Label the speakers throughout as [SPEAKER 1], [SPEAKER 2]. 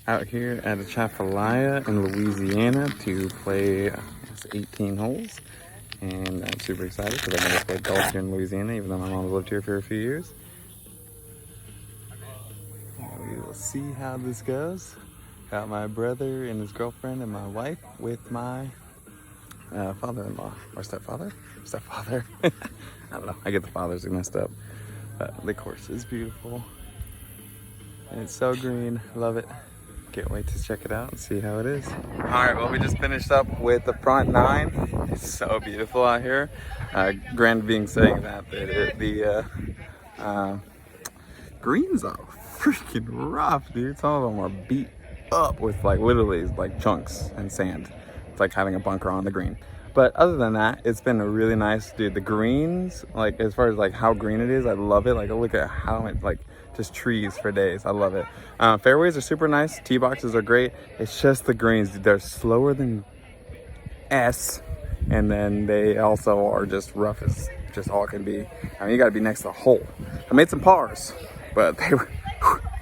[SPEAKER 1] Out here at Atchafalaya in Louisiana to play 18 holes. And I'm super excited because I've never played golf here in Louisiana, even though my mom lived here for a few years. We will see how this goes. Got my brother and his girlfriend and my wife with my father-in-law or stepfather. I don't know. I get the fathers mixed up. But the course is beautiful. And it's so green. Love it. Can't wait to check it out and see how it is. All right, well, we just finished up with the front nine. It's so beautiful out here. Granted, being saying that the greens are freaking rough, dude. Some of them are beat up with like literally like chunks and sand. It's like having a bunker on the green. But other than that, it's been a really nice, dude. The greens, like as far as like how green it is, I love it. Like look at how it like just trees for days. I love it. Fairways are super nice. Tee boxes are great. It's just the greens, dude. They're slower than S, and then they also are just rough as just all can be. I mean, you got to be next to the hole. I made some pars, but they were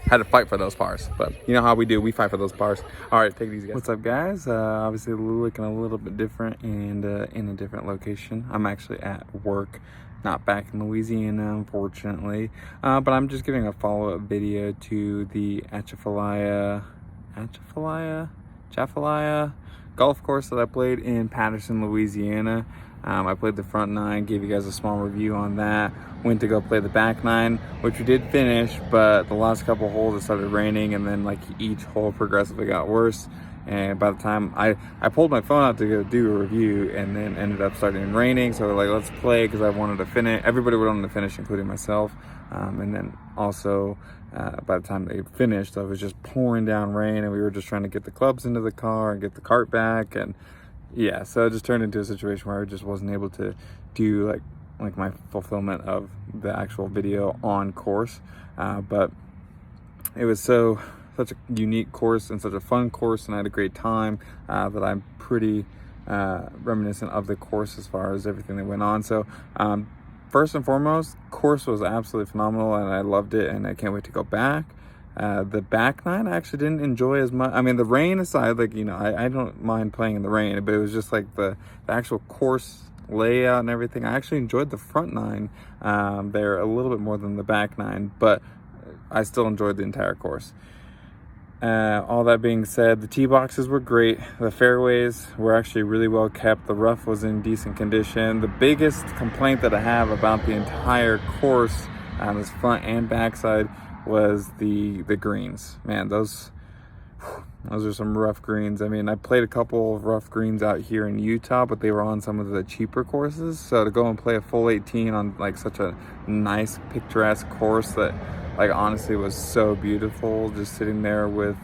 [SPEAKER 1] had to fight for those pars. But you know how we do. We fight for those pars. All right, take these guys. What's up, guys? Obviously looking a little bit different and in a different location. I'm actually at work, not back in Louisiana, unfortunately. But I'm just giving a follow-up video to the Atchafalaya golf course that I played in Patterson, Louisiana. I played the front nine, gave you guys a small review on that. Went to go play the back nine, which we did finish, but the last couple holes it started raining, and then like each hole progressively got worse. And by the time I pulled my phone out to go do a review, and then ended up starting raining. So like, let's play, because I wanted to finish. Everybody wanted to finish, including myself. And then also by the time they finished, it was just pouring down rain, and we were just trying to get the clubs into the car and get the cart back. And yeah, so it just turned into a situation where I just wasn't able to do like my fulfillment of the actual video on course. But it was such a unique course and such a fun course, and I had a great time that I'm pretty reminiscent of the course as far as everything that went on. So first and foremost, course was absolutely phenomenal, and I loved it, and I can't wait to go back. The back nine I actually didn't enjoy as much. I mean, the rain aside, like, you know, I don't mind playing in the rain, but it was just like the actual course layout and everything. I actually enjoyed the front nine there a little bit more than the back nine, but I still enjoyed the entire course. All that being said, the tee boxes were great. The fairways were actually really well kept. The rough was in decent condition. The biggest complaint that I have about the entire course on this front and back side was the greens. Man, those are some rough greens. I mean, I played a couple of rough greens out here in Utah, but they were on some of the cheaper courses. So to go and play a full 18 on like such a nice picturesque course that like honestly was so beautiful, just sitting there with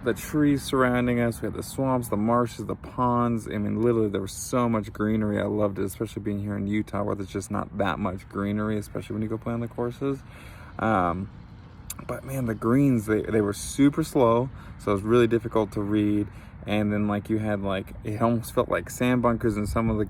[SPEAKER 1] the trees surrounding us. We had the swamps, the marshes, the ponds. I mean, literally there was so much greenery. I loved it, especially being here in Utah where there's just not that much greenery, especially when you go play on the courses. But man, the greens, they were super slow, so it was really difficult to read. And then like you had like, it almost felt like sand bunkers in some of the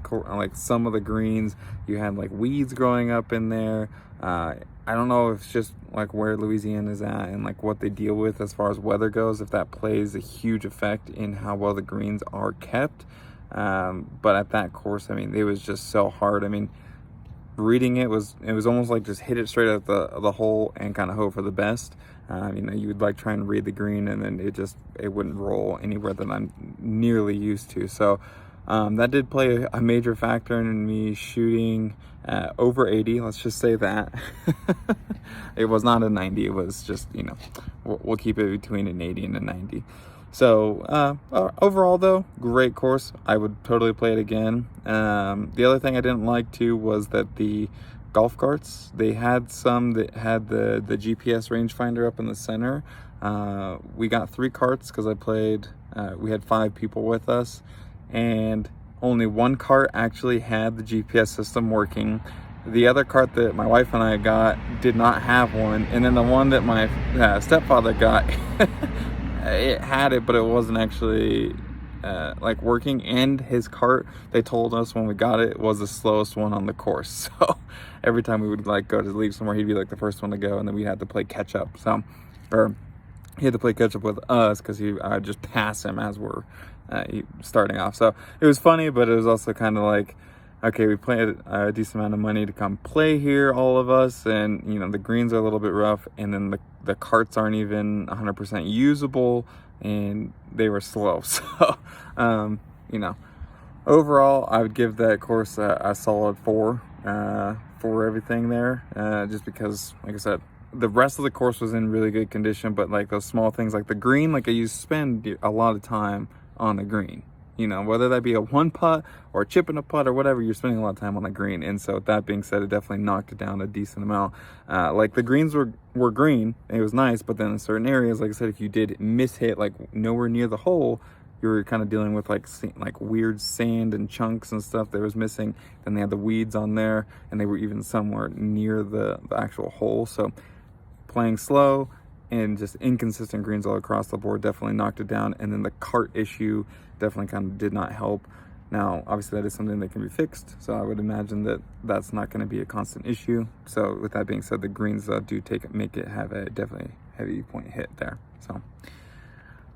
[SPEAKER 1] greens. You had like weeds growing up in there. I don't know if it's just like where Louisiana is at and like what they deal with as far as weather goes, if that plays a huge effect in how well the greens are kept. But at that course, I mean, it was just so hard. I mean, reading it was almost like just hit it straight at the hole and kind of hope for the best. You know, you would like try and read the green, and then it wouldn't roll anywhere that I'm nearly used to. So that did play a major factor in me shooting over 80. Let's just say that. It was not a 90. It was just, you know, we'll keep it between an 80 and a 90. So overall though, great course. I would totally play it again. The other thing I didn't like too was that the golf carts, they had some that had the GPS rangefinder up in the center. We got 3 carts because I played, we had 5 people with us, and only one cart actually had the GPS system working. The other cart that my wife and I got did not have one, and then the one that my stepfather got it had it, but it wasn't actually like working. And his cart, they told us when we got it, was the slowest one on the course. So every time we would like go to leave somewhere, he'd be like the first one to go, and then we had to play catch up. So, or he had to play catch up with us because I just passed him as we're starting off. So it was funny, but it was also kind of like, okay, we paid a decent amount of money to come play here, all of us, and you know the greens are a little bit rough, and then the carts aren't even 100% usable, and they were slow. So you know, overall, I would give that course a solid 4 for everything there, just because, like I said, the rest of the course was in really good condition, but like those small things like the green, like you spend a lot of time on the green, you know, whether that be a 1-putt or a chip and a putt or whatever, you're spending a lot of time on the green. And so with that being said, it definitely knocked it down a decent amount. Like the greens were green, it was nice, but then in certain areas, like I said, if you did miss hit like nowhere near the hole, you were kind of dealing with like weird sand and chunks and stuff that was missing. Then they had the weeds on there, and they were even somewhere near the actual hole. So playing slow and just inconsistent greens all across the board definitely knocked it down. And then the cart issue definitely kind of did not help. Now, obviously that is something that can be fixed, so I would imagine that that's not going to be a constant issue. So with that being said, the greens do make it have a definitely heavy point hit there. So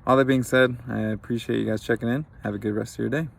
[SPEAKER 1] all that being said, I appreciate you guys checking in. Have a good rest of your day.